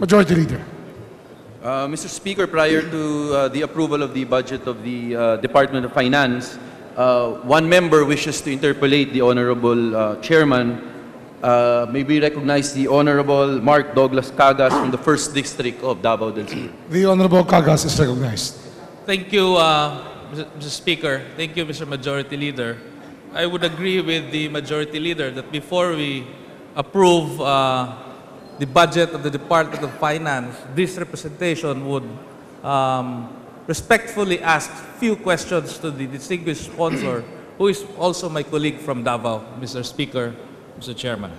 Majority Leader. Mr. Speaker, prior to the approval of the budget of the Department of Finance, one member wishes to interpolate the Honorable Chairman. May we recognize the Honorable Marc Douglas Cagas from the 1st District of Davao del Sur. The Honorable Cagas is recognized. Thank you, Mr. Speaker. Thank you, Mr. Majority Leader. I would agree with the Majority Leader that before we approve the budget of the Department of Finance, this representation would respectfully ask few questions to the distinguished sponsor, who is also my colleague from Davao, Mr. Speaker, Mr. Chairman.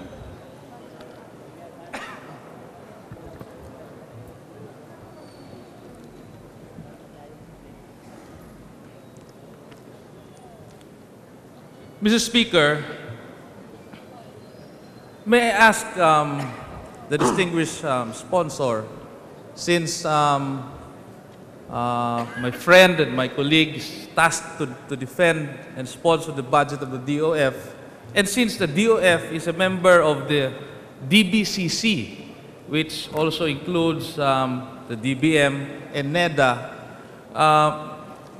Mr. Speaker, may I ask the distinguished sponsor, since my friend and my colleague is tasked to defend and sponsor the budget of the DOF, and since the DOF is a member of the DBCC, which also includes the DBM and NEDA,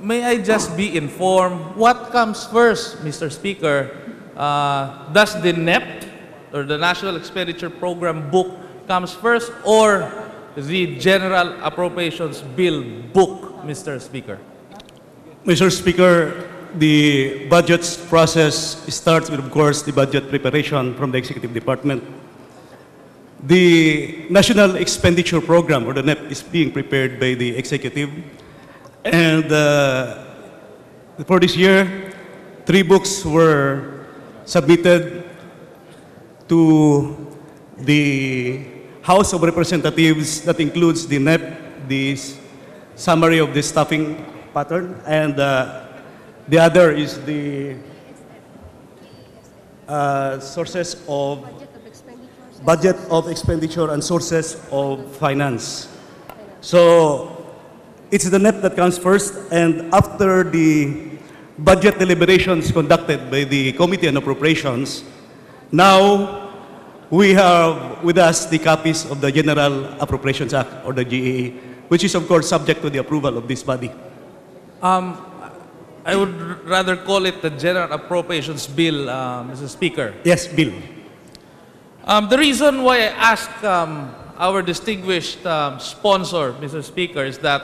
may I just be informed what comes first, Mr. Speaker? Does the NEP, or the National Expenditure Program book, comes first, or the General Appropriations Bill book, Mr. Speaker? Mr. Speaker, the budget process starts with, of course, the budget preparation from the Executive Department. The National Expenditure Program, or the NEP, is being prepared by the Executive. And for this year, 3 books were submitted to the House of Representatives. That includes the NEP, the summary of the staffing pattern, and the other is the sources of budget of expenditure and sources of finance. So it's the NEP that comes first, and after the budget deliberations conducted by the Committee on Appropriations, now we have with us the copies of the General Appropriations Act, or the GAA, which is of course subject to the approval of this body. I would rather call it the General Appropriations Bill, Mr. Speaker. Yes, Bill. The reason why I asked our distinguished sponsor, Mr. Speaker, is that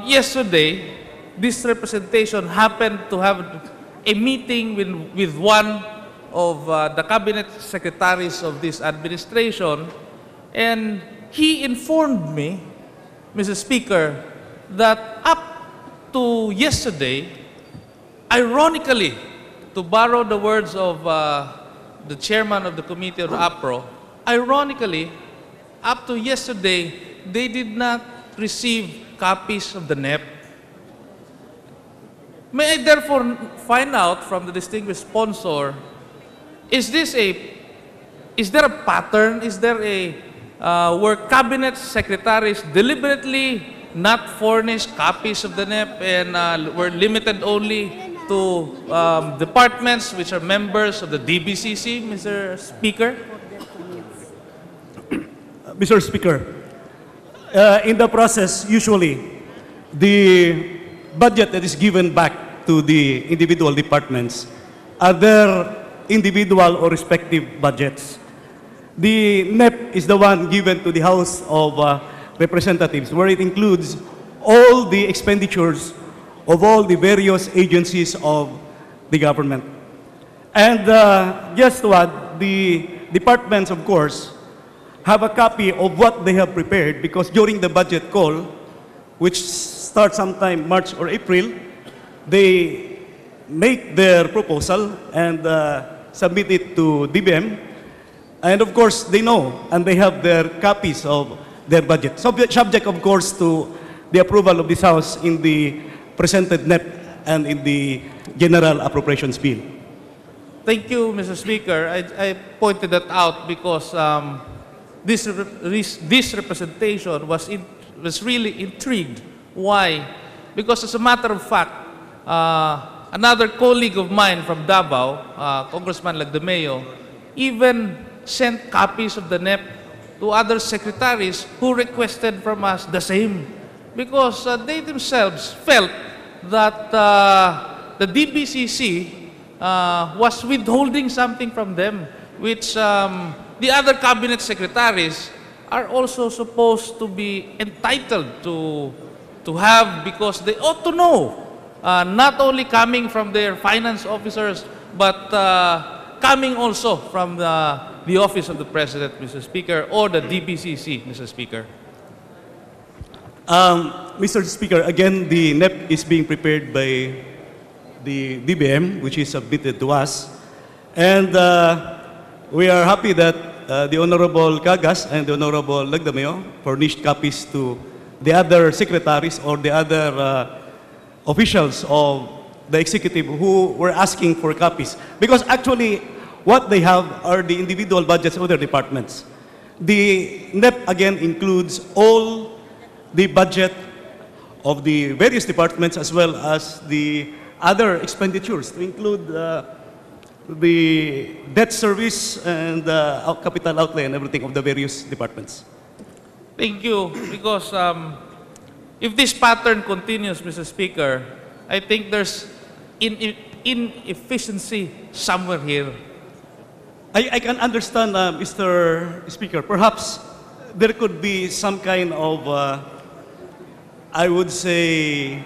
yesterday, this representation happened to have a meeting with one of the cabinet secretaries of this administration, and he informed me, Mr. Speaker, that up to yesterday, ironically, to borrow the words of the chairman of the Committee on APRO, ironically, up to yesterday, they did not receive copies of the NEP. May I therefore find out from the distinguished sponsor, is there a pattern? Is there were cabinet secretaries deliberately not furnished copies of the NEP and were limited only to departments which are members of the DBCC, Mr. Speaker? Mr. Speaker, in the process, usually, the budget that is given back to the individual departments are their individual or respective budgets. The NEP is the one given to the House of Representatives, where it includes all the expenditures of all the various agencies of the government. And just to add, the departments, of course, have a copy of what they have prepared, because during the budget call, which starts sometime March or April, they make their proposal and submit it to DBM. And of course, they know and they have their copies of their budget. Subject, of course, to the approval of this House in the presented NEP and in the General Appropriations Bill. Thank you, Mr. Speaker. I pointed that out because this representation was really intrigued. Why? Because as a matter of fact, another colleague of mine from Davao, Congressman Lagdameo, even sent copies of the NEP to other secretaries who requested from us the same. Because they themselves felt that the DBCC was withholding something from them, which the other cabinet secretaries are also supposed to be entitled to have, because they ought to know, not only coming from their finance officers, but coming also from the office of the President, Mr. Speaker, or the DBCC, Mr. Speaker. Mr. Speaker, again, the NEP is being prepared by the DBM, which is submitted to us. And we are happy that the Honorable Cagas and the Honorable Lagdameo furnished copies to the other secretaries or the other officials of the executive who were asking for copies. Because actually, what they have are the individual budgets of their departments. The NEP, again, includes all the budget of the various departments as well as the other expenditures, to include the debt service and capital outlay and everything of the various departments. Thank you. Because if this pattern continues, Mr. Speaker, I think there's inefficiency somewhere here. I can understand, Mr. Speaker. Perhaps there could be some kind of, I would say,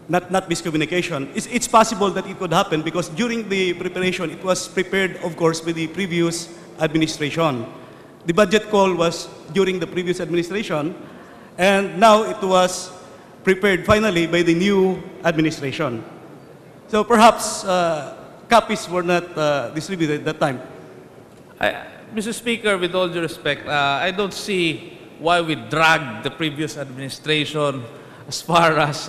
not miscommunication. It's possible that it could happen because during the preparation, it was prepared, of course, by the previous administration. The budget call was during the previous administration, and now it was prepared finally by the new administration. So perhaps copies were not distributed at that time. Mr. Speaker, with all due respect, I don't see why we drag the previous administration as far as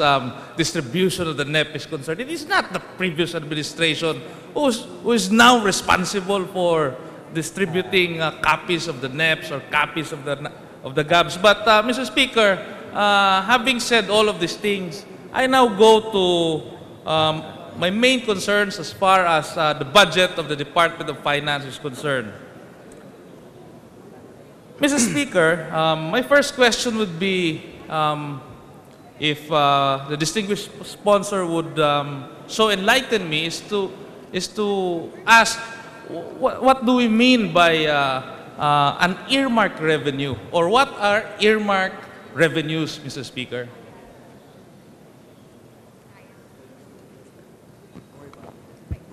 distribution of the NEP is concerned. It is not the previous administration who is now responsible for distributing copies of the NEPs or copies of the GABs. But, Mr. Speaker, having said all of these things, I now go to my main concerns as far as the budget of the Department of Finance is concerned. Mr. Speaker, my first question would be if the distinguished sponsor would so enlighten me, is to ask what do we mean by an earmark revenue, or what are earmark revenues, Mr. Speaker?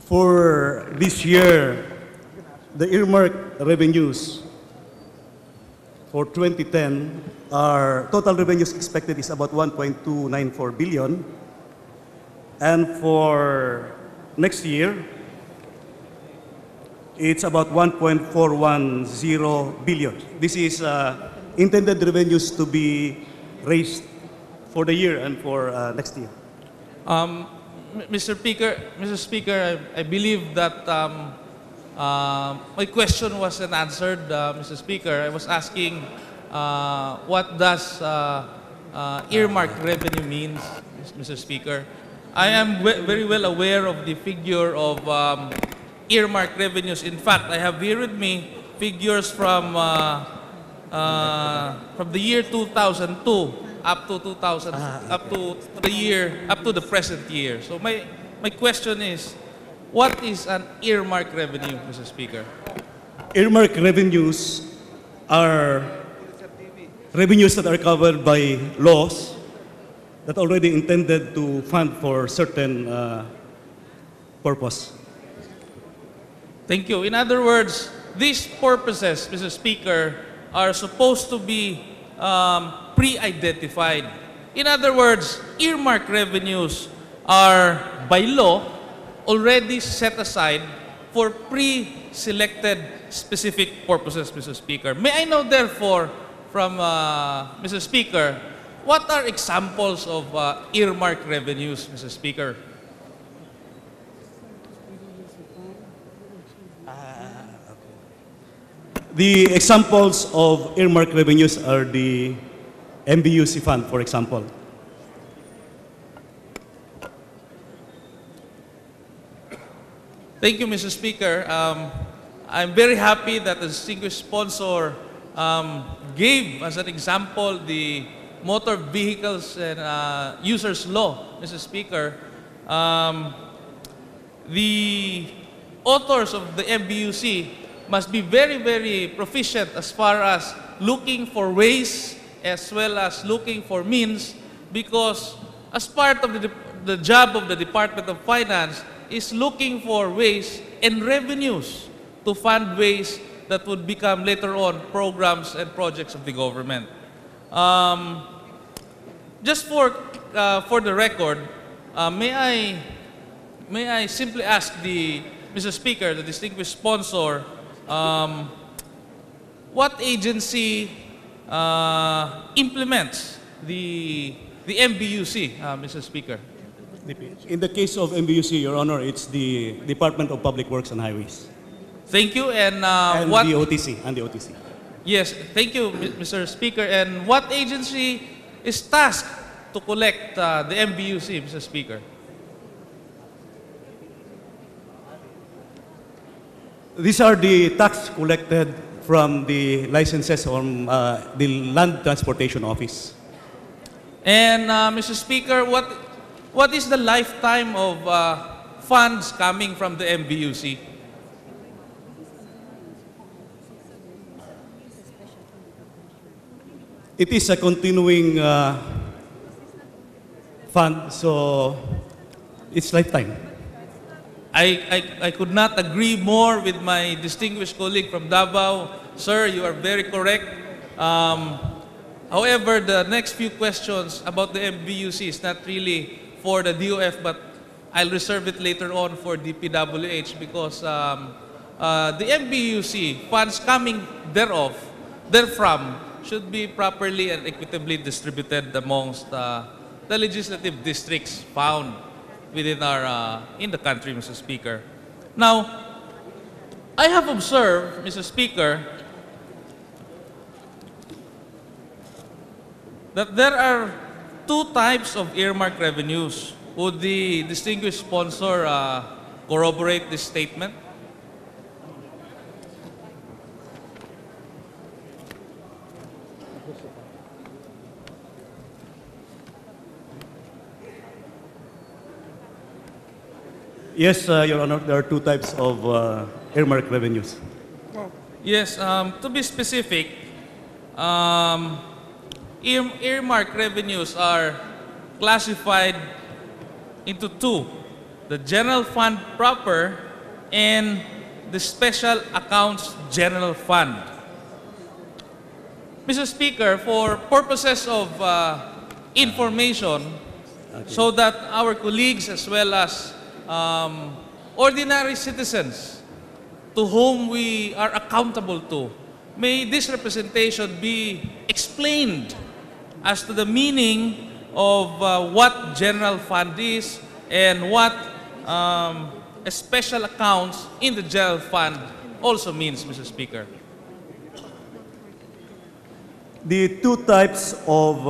For this year, the earmark revenues for 2010, our total revenues expected is about 1.294 billion. And for next year, it's about 1.410 billion. This is intended revenues to be raised for the year and for next year. Mr. Speaker, I believe that my question wasn't answered, Mr. Speaker. I was asking what does earmark revenue means, Mr. Speaker. I am very well aware of the figure of earmark revenues. In fact, I have here with me figures from the year 2002 up to the present year. So my question is, what is an earmark revenue, Mr. Speaker? Earmark revenues are revenues that are covered by laws that already intended to fund for certain purpose. Thank you. In other words, these purposes, Mr. Speaker, are supposed to be pre-identified. In other words, earmark revenues are, by law, already set aside for pre-selected specific purposes, Mr. Speaker. May I know, therefore, from Mr. Speaker, what are examples of earmark revenues, Mr. Speaker? The examples of earmark revenues are the MBUC fund, for example. Thank you, Mr. Speaker. I'm very happy that the distinguished sponsor gave as an example the Motor Vehicles and Users Law, Mr. Speaker. The authors of the MBUC must be very, very proficient as far as looking for ways as well as looking for means, because as part of the job of the Department of Finance is looking for ways and revenues to fund ways that would become later on programs and projects of the government. Just for the record, may I simply ask Mr. Speaker, the distinguished sponsor, what agency implements the MBUC, Mr. Speaker? In the case of MBUC, Your Honor, it's the Department of Public Works and Highways. Thank you. And the OTC. Yes, thank you, Mr. Speaker. And what agency is tasked to collect the MBUC, Mr. Speaker? These are the tax collected from the licenses from the Land Transportation Office. And Mr. Speaker, what is the lifetime of funds coming from the MBUC? It is a continuing fund, so it's lifetime. I could not agree more with my distinguished colleague from Davao. Sir, you are very correct. However, the next few questions about the MBUC is not really for the DOF, but I'll reserve it later on for DPWH, because the MBUC funds coming therefrom should be properly and equitably distributed amongst the legislative districts found within in the country, Mr. Speaker. Now, I have observed, Mr. Speaker, that there are two types of earmark revenues. Would the distinguished sponsor corroborate this statement? Yes, Your Honor, there are two types of earmark revenues. Yes, to be specific, earmark revenues are classified into two: the general fund proper and the special accounts general fund. Mr. Speaker, for purposes of information, so that our colleagues as well as ordinary citizens to whom we are accountable to, may this representation be explained as to the meaning of what general fund is and what special accounts in the general fund also means, Mr. Speaker. The two types of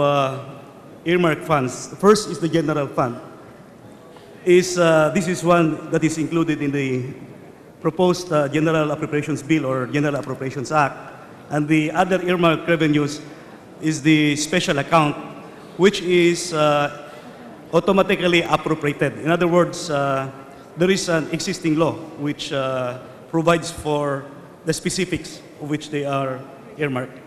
earmark funds. First is the general fund. This is one that is included in the proposed General Appropriations Bill or General Appropriations Act. And the other earmark revenues is the special account, which is automatically appropriated. In other words, there is an existing law which provides for the specifics of which they are earmarked.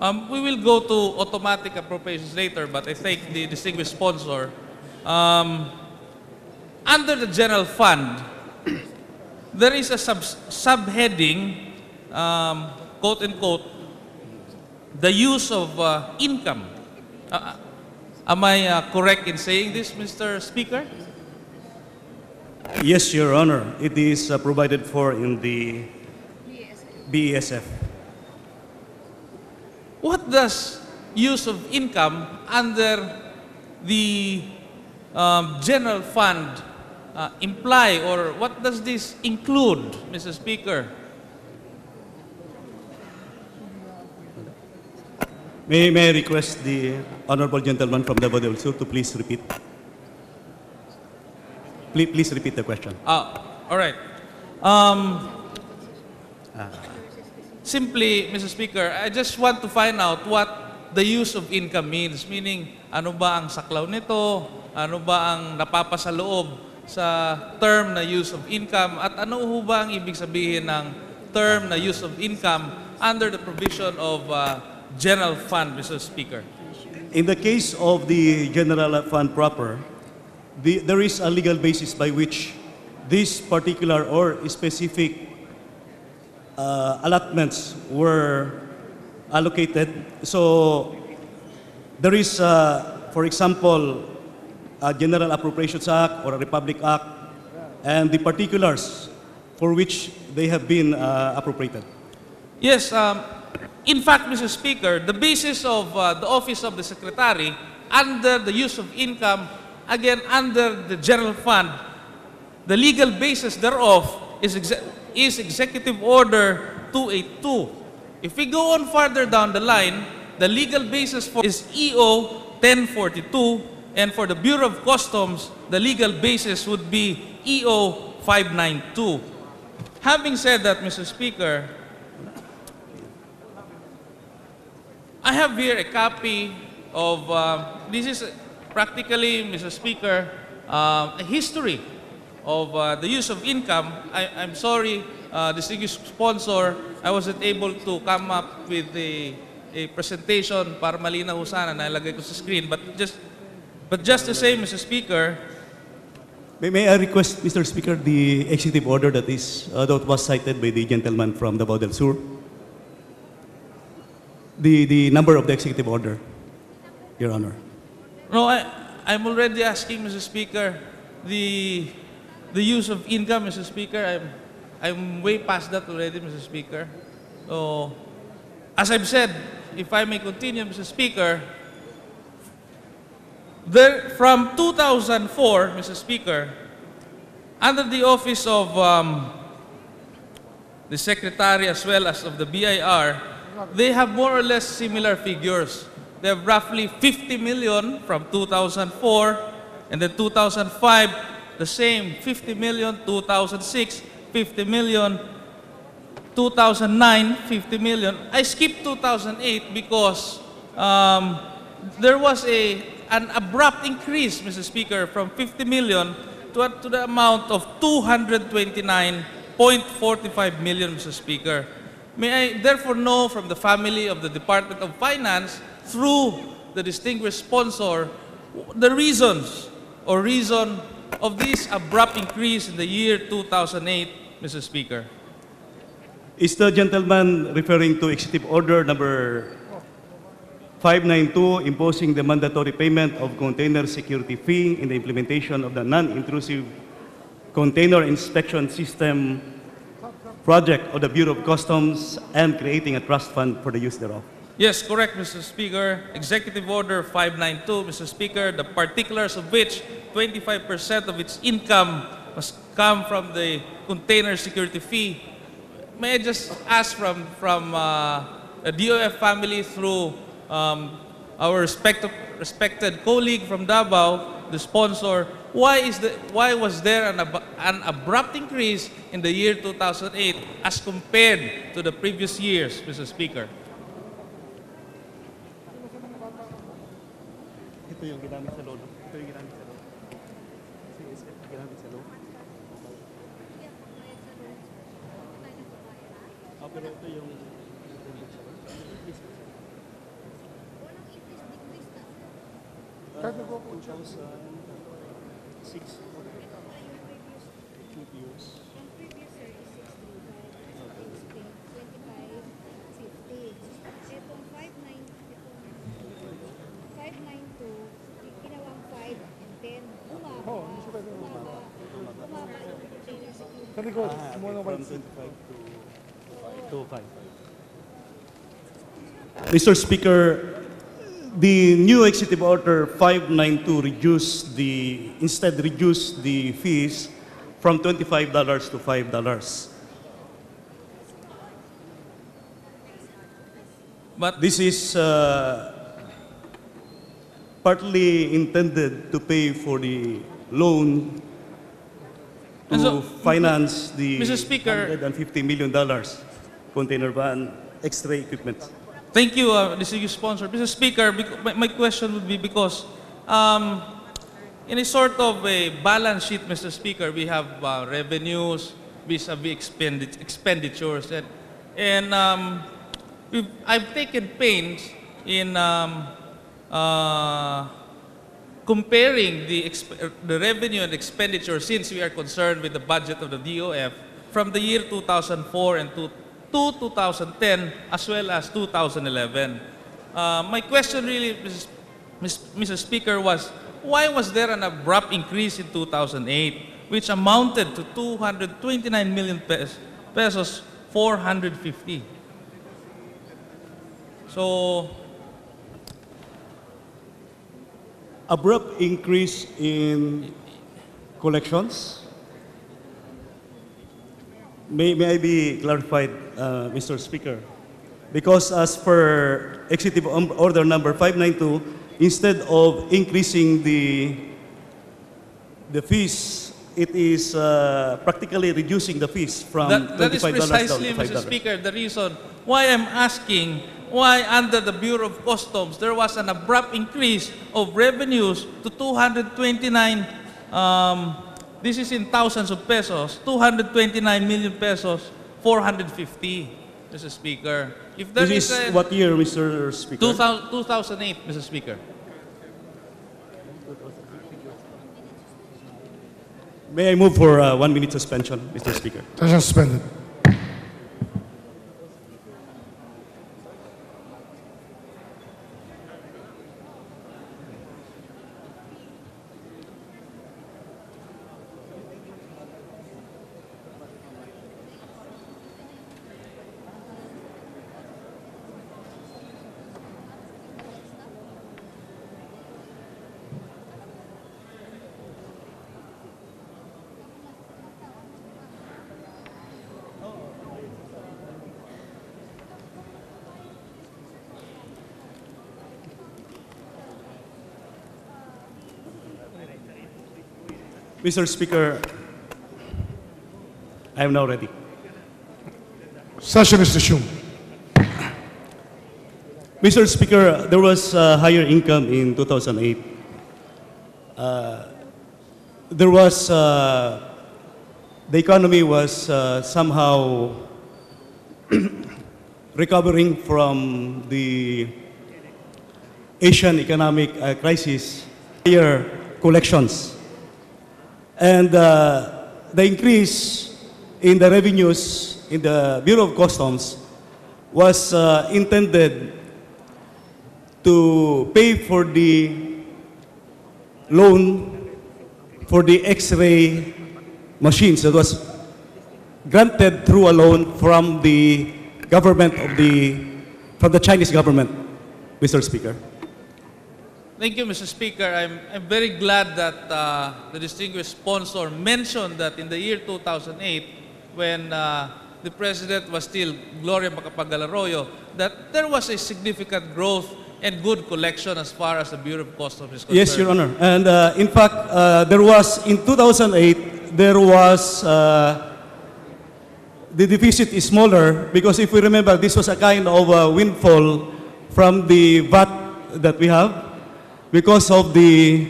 We will go to automatic appropriations later, but I thank the distinguished sponsor. Under the general fund, there is a subheading, quote unquote, the use of income. Am I correct in saying this, Mr. Speaker? Yes, Your Honor. It is provided for in the BESF. What does use of income under the general fund imply, or what does this include, Mr. Speaker? May I request the honorable gentleman from the Body to please repeat? Please repeat the question. All right. Simply, Mr. Speaker, I just want to find out what the use of income means. Meaning, ano ba ang saklaw nito? Ano ba ang napapasaloob sa term na use of income? At ano ho ba ang ibig sabihin ng term na use of income under the provision of general fund, Mr. Speaker? In the case of the general fund proper, there is a legal basis by which this particular or specific allotments were allocated. So there is, for example, a General Appropriations Act or a Republic Act, and the particulars for which they have been appropriated. Yes, in fact, Mr. Speaker, the basis of the Office of the Secretary under the use of income, again, under the general fund, the legal basis thereof is Executive Order 282. If we go on further down the line, the legal basis for is EO 1042, and for the Bureau of Customs, the legal basis would be EO 592. Having said that, Mr. Speaker, I have here a copy of, this is practically, Mr. Speaker, a history of the use of income. I'm sorry, distinguished sponsor, I wasn't able to come up with a presentation para malinaw sana na ilagay ko sa screen. But just to say, Mr. Speaker, May I request, Mr. Speaker, the executive order that was cited by the gentleman from Davao del Sur? The number of the executive order, Your Honor. no, I'm already asking, Mr. Speaker, the use of income, Mr. Speaker. I'm way past that already, Mr. Speaker. So, as I've said, if I may continue, Mr. Speaker, from 2004, Mr. Speaker, under the office of the Secretary as well as of the BIR, they have more or less similar figures. They have roughly 50 million from 2004, and then 2005, the same 50 million, 2006, 50 million, 2009, 50 million. I skipped 2008 because there was an abrupt increase, Mr. Speaker, from 50 million to the amount of 229.45 million, Mr. Speaker. May I therefore know from the family of the Department of Finance, through the distinguished sponsor, the reason of this abrupt increase in the year 2008, Mr. Speaker. Is the gentleman referring to Executive Order number 592, imposing the mandatory payment of container security fee in the implementation of the non-intrusive container inspection system project of the Bureau of Customs and creating a trust fund for the use thereof? Yes, correct, Mr. Speaker. Executive Order 592, Mr. Speaker, the particulars of which 25% of its income must come from the container security fee. May I just ask from a DOF family through our respected colleague from Davao, the sponsor, why was there an abrupt increase in the year 2008 as compared to the previous years, Mr. Speaker? Ito yung ginamit sa lolo. Ito yung ginamit sa lolo. Ginamit sa lolo. Pero ito yung Kaya ko 2006. Sa likod, muna From white 25 to 5. Mr. Speaker, the new Executive Order 592 reduced the fees from $25 to $5. But This is partly intended to pay for the loan to And so, finance the Mr. Speaker, $150 million. container van, X-ray equipment. Thank you, distinguished sponsor. Mr. Speaker, my question would be because in a sort of a balance sheet, Mr. Speaker, we have revenues vis-a-vis expenditures. And I've taken pains in comparing the revenue and expenditure, since we are concerned with the budget of the DOF, from the year 2004 and to 2010 as well as 2011. My question really, Mr. Speaker, was why was there an abrupt increase in 2008 which amounted to 229 million pesos 450? So, Abrupt increase in collections. May I be clarified, Mr. Speaker? Because as per Executive Order number 592, instead of increasing the fees, it is practically reducing the fees from that is $25 precisely, down to $5. Mr. Speaker, the reason why I'm asking why under the Bureau of Customs there was an abrupt increase of revenues to 229, this is in thousands of pesos, 229 million pesos, 450, Mr. Speaker. If there This is what year, Mr. Speaker? 2008, Mr. Speaker. May I move for 1 minute suspension, Mr. Speaker? Session suspended. Mr. Speaker, I am now ready. Session is resumed. Mr. Speaker, there was higher income in 2008. There was, the economy was somehow recovering from the Asian economic crisis, higher collections. And the increase in the revenues in the Bureau of Customs was intended to pay for the loan for the X-ray machines that was granted through a loan from the government from the Chinese government, Mr. Speaker. Thank you, Mr. Speaker. I'm very glad that the distinguished sponsor mentioned that in the year 2008, when the President was still Gloria Macapagal-Arroyo, that there was a significant growth and good collection as far as the Bureau of Customs is concerned. Yes, Your Honor. And in fact, there was, in 2008, there was, the deficit is smaller because if we remember, this was a kind of a windfall from the VAT that we have. Because of the,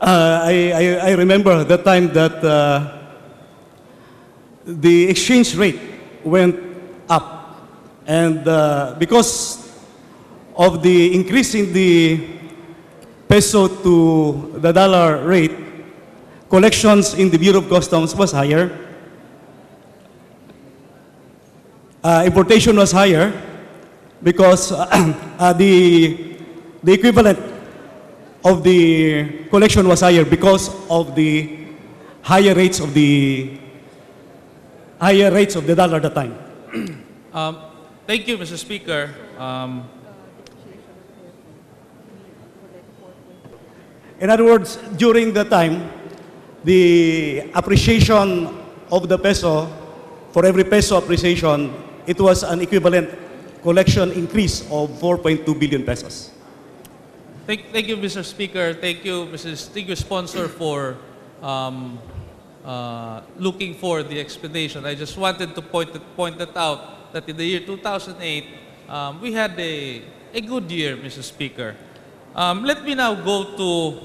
I remember the time that the exchange rate went up. And because of the increase in the peso to the dollar rate, collections in the Bureau of Customs was higher. Importation was higher because the equivalent of the collection was higher because of the higher rates of the dollar at the time. Thank you, Mr. Speaker. In other words, during the time, the appreciation of the peso, for every peso appreciation, it was an equivalent collection increase of 4.2 billion pesos. Thank you, Mr. Speaker. Thank you, Mr. Distinguished Sponsor, for looking for the explanation. I just wanted to point that out that in the year 2008, we had a good year, Mr. Speaker. Let me now go to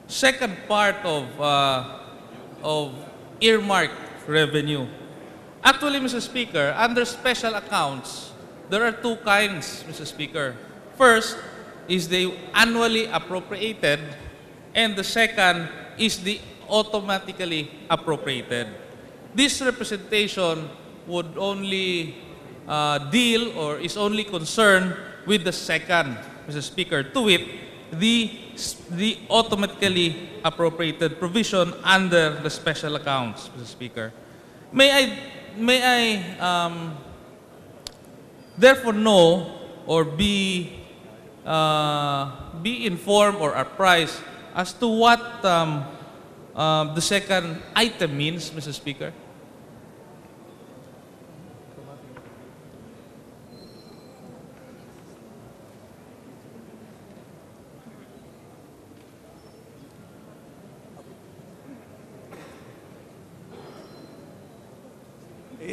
second part of earmark revenue. Actually, Mr. Speaker, under special accounts, there are two kinds, Mr. Speaker. First is the annually appropriated, and the second is the automatically appropriated. This representation would only deal or is only concerned with the second, Mr. Speaker, to wit, the automatically appropriated provision under the special accounts, Mr. Speaker. May I therefore know or be informed or apprised as to what the second item means, Mr. Speaker?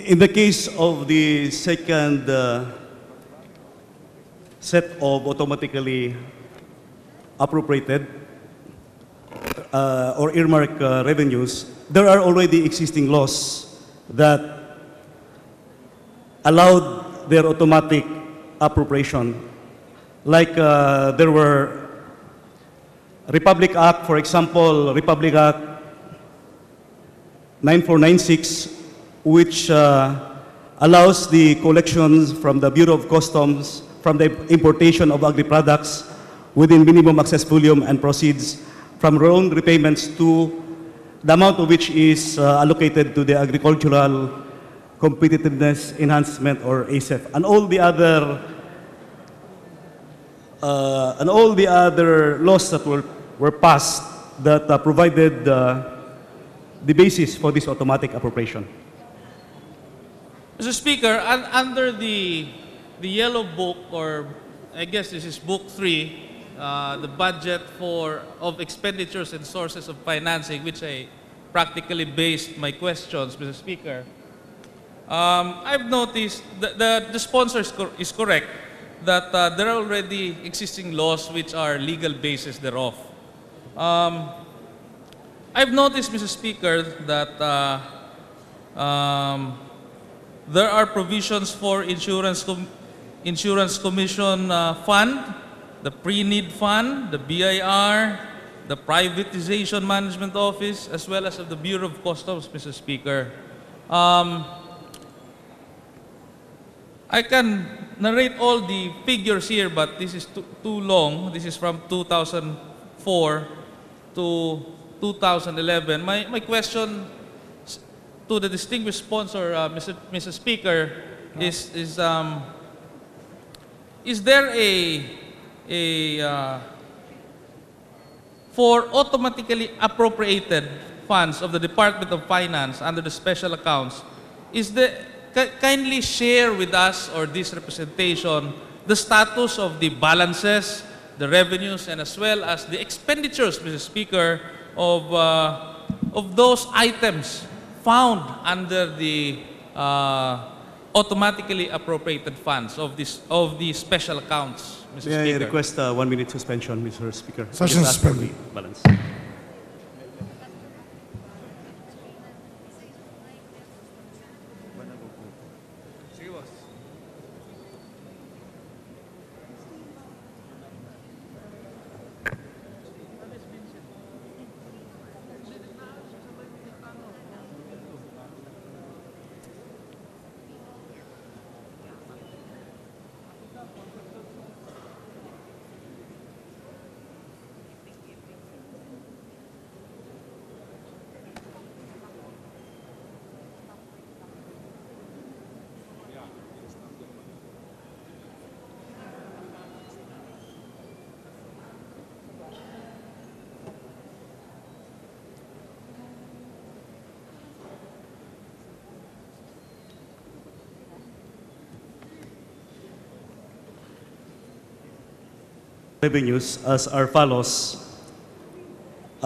In the case of the second set of automatically appropriated or earmark revenues, there are already existing laws that allowed their automatic appropriation. Like there were Republic Act, for example, Republic Act 9496, which allows the collections from the Bureau of Customs from the importation of agri-products within minimum access volume and proceeds from loan repayments to the amount of which is allocated to the Agricultural Competitiveness Enhancement or ASEF, and all the other laws that were passed that provided the basis for this automatic appropriation. Mr. Speaker, under the Yellow Book, or I guess this is Book 3, the budget of expenditures and sources of financing, which I practically based my questions, Mr. Speaker, I've noticed that the sponsor is correct that there are already existing laws which are legal basis thereof. I've noticed, Mr. Speaker, that there are provisions for insurance commission fund, the pre-need fund, the BIR, the privatization management office, as well as of the Bureau of Customs, Mr. Speaker. I can narrate all the figures here, but this is too long. This is from 2004 to 2011. My question to the distinguished sponsor, Mr. Speaker, is there for automatically appropriated funds of the Department of Finance under the special accounts, kindly share with us or this representation the status of the balances, the revenues, and as well as the expenditures, Mr. Speaker, of those items found under the automatically appropriated funds of the special accounts, Mr. Speaker. May I request 1 minute suspension, Mr. Speaker? Session Just ask for suspended. the balance. Revenues as are follows.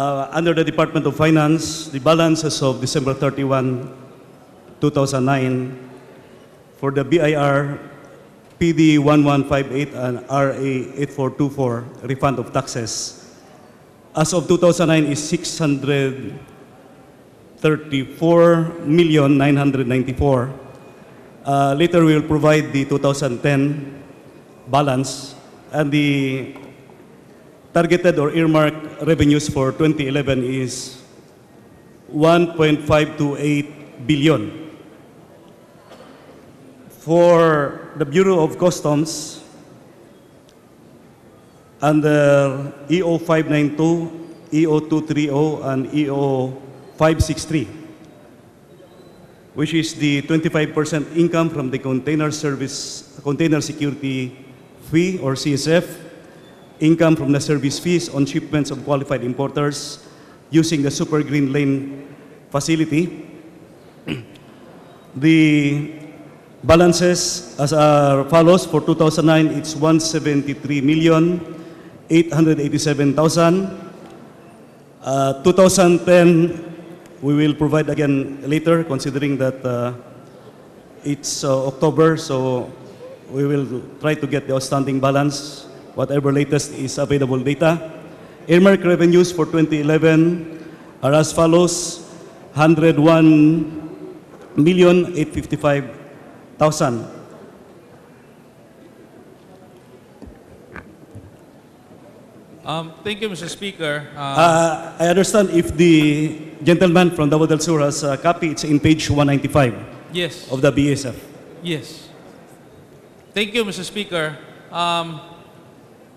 under the Department of Finance, the balance as of December 31, 2009 for the BIR, PD 1158 and RA 8424, refund of taxes, as of 2009 is 634,994. Later we will provide the 2010 balance, and the targeted or earmarked revenues for 2011 is 1.528 billion. For the Bureau of Customs, under EO 592, EO 230, and EO 563, which is the 25% income from the container security fee or CSF, income from the service fees on shipments of qualified importers using the Super Green Lane facility. The balances as follows: for 2009, it's 173,887,000. 2010, we will provide again later, considering that it's October, so we will try to get the outstanding balance, whatever latest is available data. Earmark revenues for 2011 are as follows: 101,855,000. Thank you, Mr. Speaker. I understand if the gentleman from Davao del Sur has a copy, it's in page 195 Yes. of the BSF. Yes. Thank you, Mr. Speaker.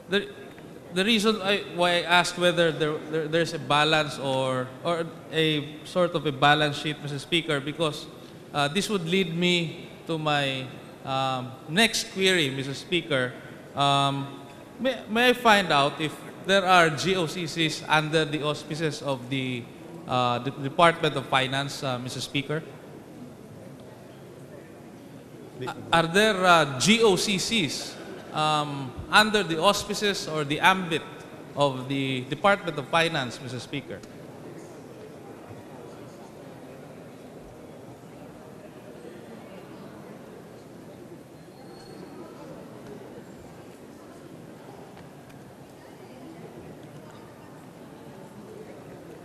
The reason why I asked whether there's a balance or a sort of a balance sheet, Mr. Speaker, because this would lead me to my next query, Mr. Speaker. May I find out if there are GOCCs under the auspices of the Department of Finance, Mr. Speaker? Are there GOCCs under the auspices or the ambit of the Department of Finance, Mr. Speaker?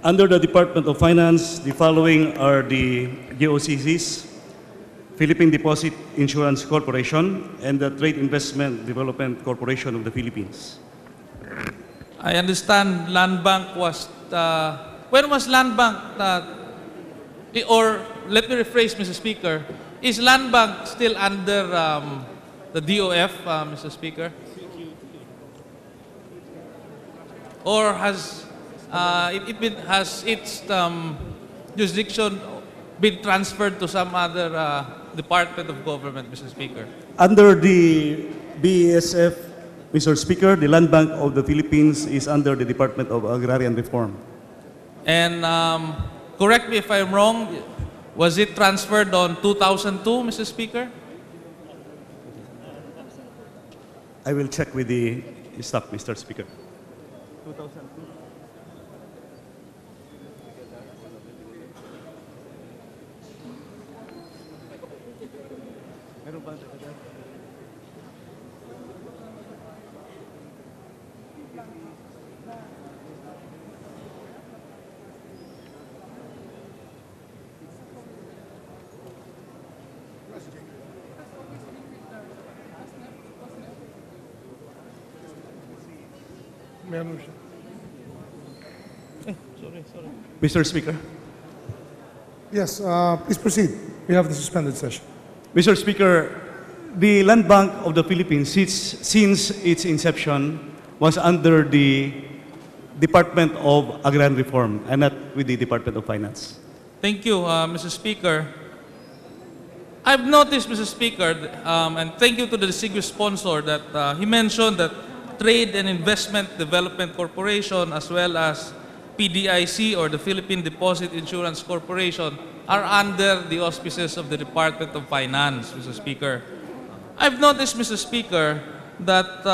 Under the Department of Finance, the following are the GOCCs: Philippine Deposit Insurance Corporation and the Trade Investment Development Corporation of the Philippines. I understand Land Bank was, when was Land Bank, or let me rephrase, Mr. Speaker, is Land Bank still under the DOF, Mr. Speaker? Or has has its jurisdiction been transferred to some other department of government, Mr. Speaker? Under the BSF, Mr. Speaker, the Land Bank of the Philippines is under the Department of Agrarian Reform. And correct me if I'm wrong, was it transferred on 2002, Mr. Speaker? I will check with the staff, Mr. Speaker. Mr. Speaker. Yes, please proceed. We have the suspended session. Mr. Speaker, the Land Bank of the Philippines, since its inception, was under the Department of Agrarian Reform and not with the Department of Finance. Thank you, Mr. Speaker. I've noticed, Mr. Speaker, and thank you to the distinguished sponsor that he mentioned that Trade and Investment Development Corporation as well as PDIC or the Philippine Deposit Insurance Corporation are under the auspices of the Department of Finance, Mr. Speaker. I've noticed, Mr. Speaker, that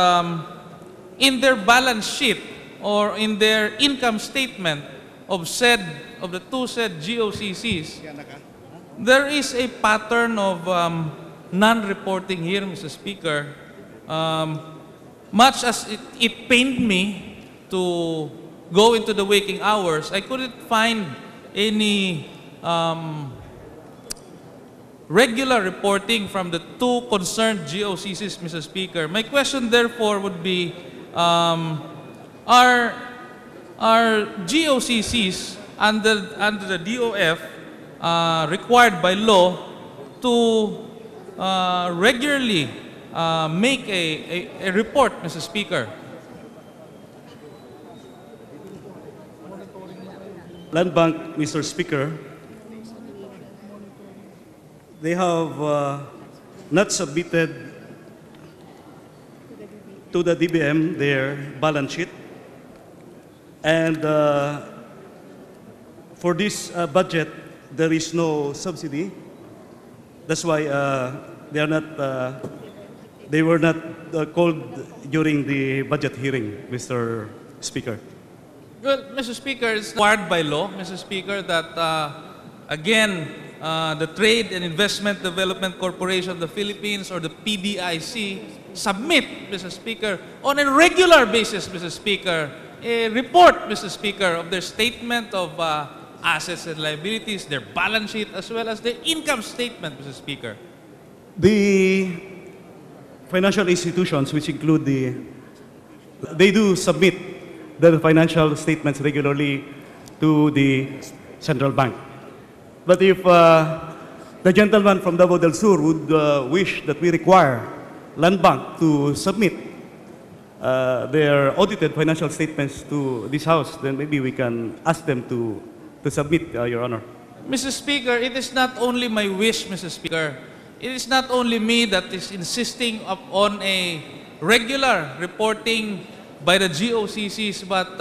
in their balance sheet or in their income statement, of the two said GOCCs, there is a pattern of non-reporting here, Mr. Speaker. Much as it pained me to go into the waking hours, I couldn't find any regular reporting from the two concerned GOCCs, Mr. Speaker. My question, therefore, would be, are GOCCs under the DOF required by law to regularly make a report, Mr. Speaker? Land Bank, Mr. Speaker, they have not submitted to the DBM their balance sheet. And for this budget, there is no subsidy. That's why they were not called during the budget hearing, Mr. Speaker. Well, Mr. Speaker, it's required by law, Mr. Speaker, that again, the Trade and Investment Development Corporation of the Philippines, or the PDIC, submit, Mr. Speaker, on a regular basis, Mr. Speaker, a report, Mr. Speaker, of their statement of assets and liabilities, their balance sheet, as well as their income statement, Mr. Speaker. The financial institutions, which include they do submit their financial statements regularly to the central bank. But if the gentleman from Davao del Sur would wish that we require Land Bank to submit their audited financial statements to this House, then maybe we can ask them to submit, Your Honor. Mr. Speaker, it is not only my wish, Mr. Speaker. It is not only me that is insisting on a regular reporting by the GOCCs, but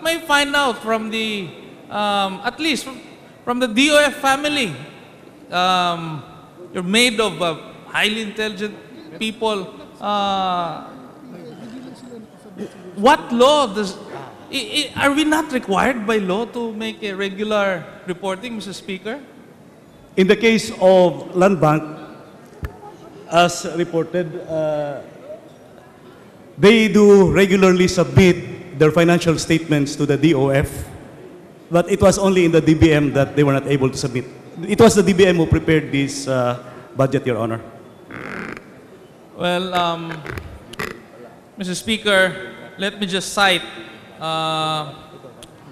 may find out from the, at least from the DOF family. You're made of highly intelligent people. What law does... Are we not required by law to make a regular reporting, Mr. Speaker? In the case of Land Bank, as reported, they do regularly submit their financial statements to the DOF, but it was only in the DBM that they were not able to submit. It was the DBM who prepared this budget, Your Honor. Well, Mr. Speaker, let me just cite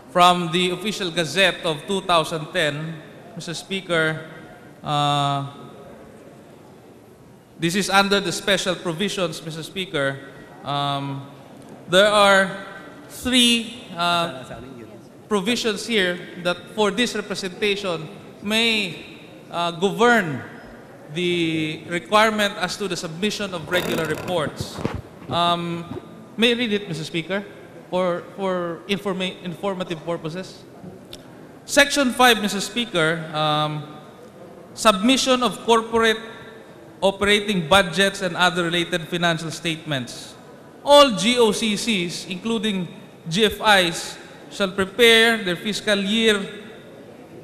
from the official Gazette of 2010, Mr. Speaker, this is under the special provisions, Mr. Speaker. There are three provisions here that for this representation may govern the requirement as to the submission of regular reports. May I read it, Mr. Speaker, for informative purposes? Section 5, Mr. Speaker, submission of corporate operating budgets and other related financial statements. All GOCCs, including GFIs, shall prepare their fiscal year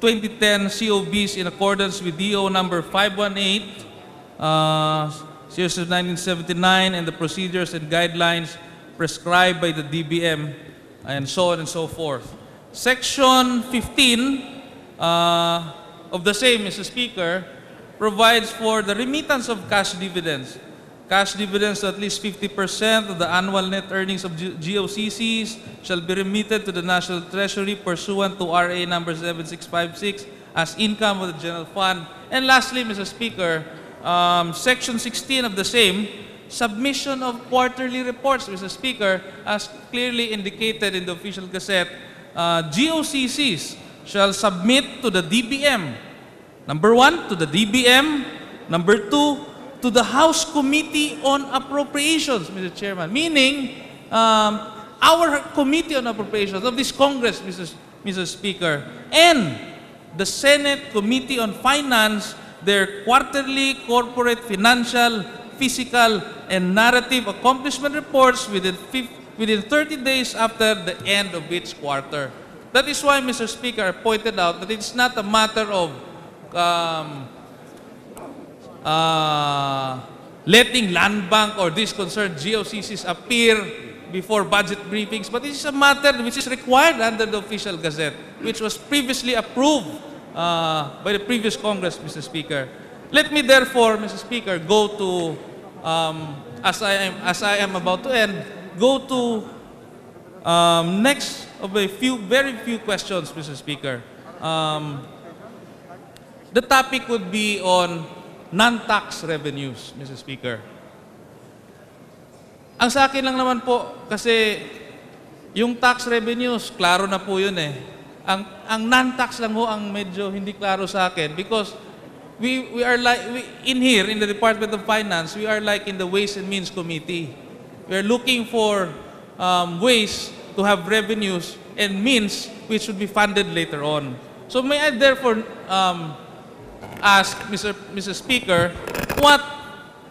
2010 COBs in accordance with DO number 518, series of 1979, and the procedures and guidelines prescribed by the DBM, and so on and so forth. Section 15 of the same, Mr. Speaker, provides for the remittance of cash dividends. Cash dividends to at least 50% of the annual net earnings of GOCCs shall be remitted to the National Treasury pursuant to RA number 7656 as income of the General Fund. And lastly, Mr. Speaker, Section 16 of the same, submission of quarterly reports, Mr. Speaker, as clearly indicated in the official Gazette, GOCCs shall submit to the DBM. Number 1, to the DBM. Number 2, to the House Committee on Appropriations, Mr. Chairman. Meaning, our Committee on Appropriations of this Congress, Mr. Speaker, and the Senate Committee on Finance, their quarterly corporate financial, fiscal, and narrative accomplishment reports within 30 days after the end of each quarter. That is why, Mr. Speaker, I pointed out that it's not a matter of letting Land Bank or these concerned GOCCs appear before budget briefings, but it is a matter which is required under the official gazette, which was previously approved by the previous Congress, Mr. Speaker. Let me therefore, Mr. Speaker, go to, as I am about to end, go to next of a very few questions, Mr. Speaker. The topic would be on non-tax revenues, Mr. Speaker. Ang sa akin lang naman po, kasi yung tax revenues, klaro na po yun eh. Ang non-tax lang ho ang medyo hindi klaro sa akin because we are like, in here, in the Department of Finance, we are like in the Ways and Means Committee. We are looking for ways to have revenues and means which should be funded later on. So may I therefore ask Mr. Speaker, what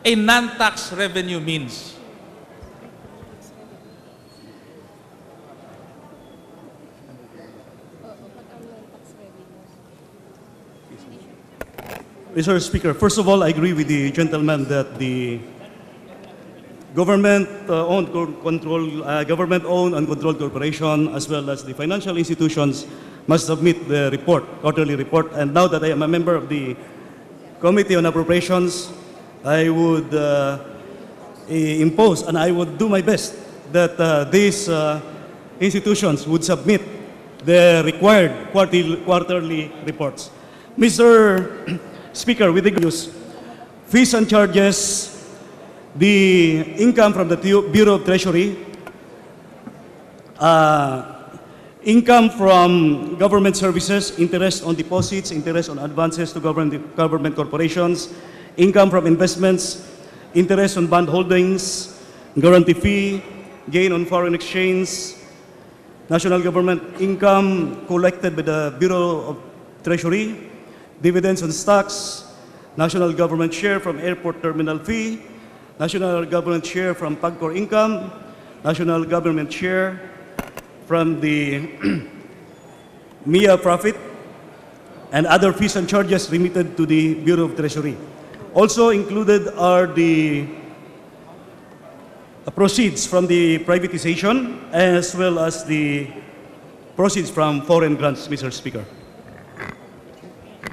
a non-tax revenue means? Mr. Speaker, first of all, I agree with the gentleman that the government-owned and controlled corporation, as well as the financial institutions, must submit the report, quarterly report. And now that I am a member of the Committee on Appropriations, I would impose and I would do my best that these institutions would submit the required quarterly reports. Mr. Speaker, with the news, fees and charges, the income from the Bureau of Treasury, income from government services, interest on deposits, interest on advances to government corporations, income from investments, interest on bond holdings, guarantee fee, gain on foreign exchange, national government income collected by the Bureau of Treasury, dividends on stocks, national government share from airport terminal fee, national government share from PAGCOR income, national government share from the MIA profit, and other fees and charges remitted to the Bureau of Treasury. Also included are the proceeds from the privatization as well as the proceeds from foreign grants, Mr. Speaker.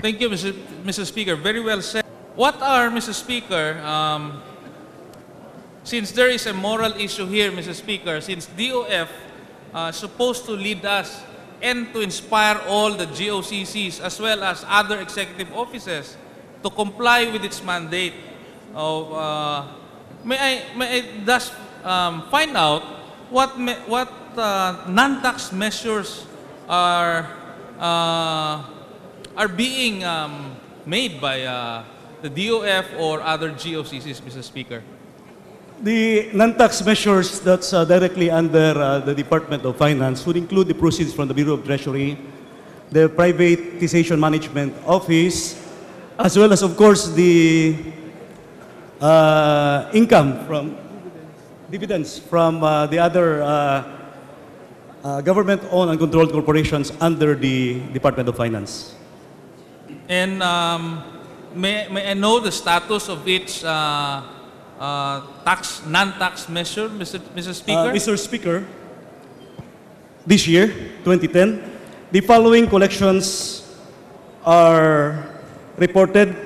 Thank you, Mr. Speaker. Very well said. What are, Mr. Speaker, since there is a moral issue here, Mr. Speaker, since DOF is supposed to lead us and to inspire all the GOCCs as well as other executive offices to comply with its mandate, may I thus find out what non-tax measures are being made by the DOF or other GOCCs, Mr. Speaker? The non-tax measures that's directly under the Department of Finance would include the proceeds from the Bureau of Treasury, the Privatization Management Office, as well as, of course, the income from dividends from the other government-owned and controlled corporations under the Department of Finance. And may I know the status of each non-tax measure, Mr. Speaker? Mr. Speaker, this year, 2010, the following collections are reported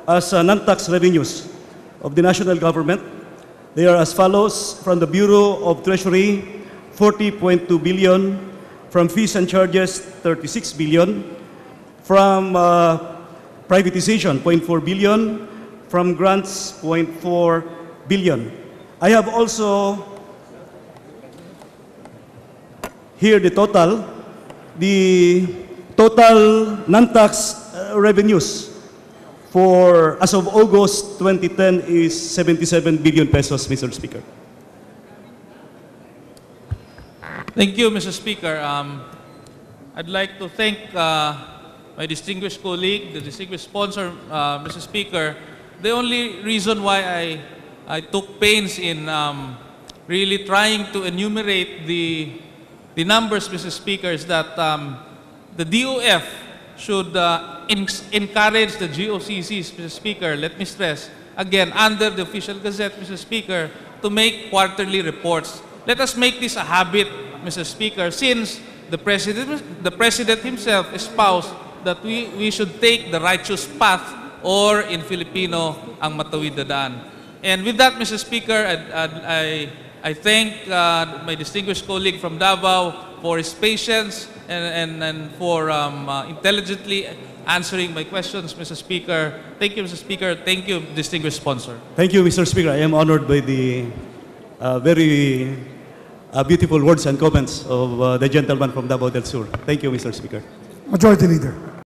as non-tax revenues of the national government. They are as follows: from the Bureau of Treasury, 40.2 billion; from fees and charges, 36 billion; from privatization, 0.4 billion; from grants, 0.4 billion. I have also here the total non-tax revenues for as of August 2010 is 77 billion pesos, Mr. Speaker. Thank you, Mr. Speaker. I'd like to thank my distinguished colleague, the distinguished sponsor, Mr. Speaker. The only reason why I took pains in really trying to enumerate the the numbers, Mr. Speaker, is that the DOF should encourage the GOCCs, Mr. Speaker, let me stress, again, under the official gazette, Mr. Speaker, to make quarterly reports. Let us make this a habit, Mr. Speaker, since the President himself espoused that we should take the righteous path, or in Filipino, ang matawid na daan. And with that, Mr. Speaker, I thank my distinguished colleague from Davao for his patience and for intelligently answering my questions, Mr. Speaker. Thank you, Mr. Speaker. Thank you, distinguished sponsor. Thank you, Mr. Speaker. I am honored by the very beautiful words and comments of the gentleman from Davao del Sur. Thank you, Mr. Speaker. Majority Leader.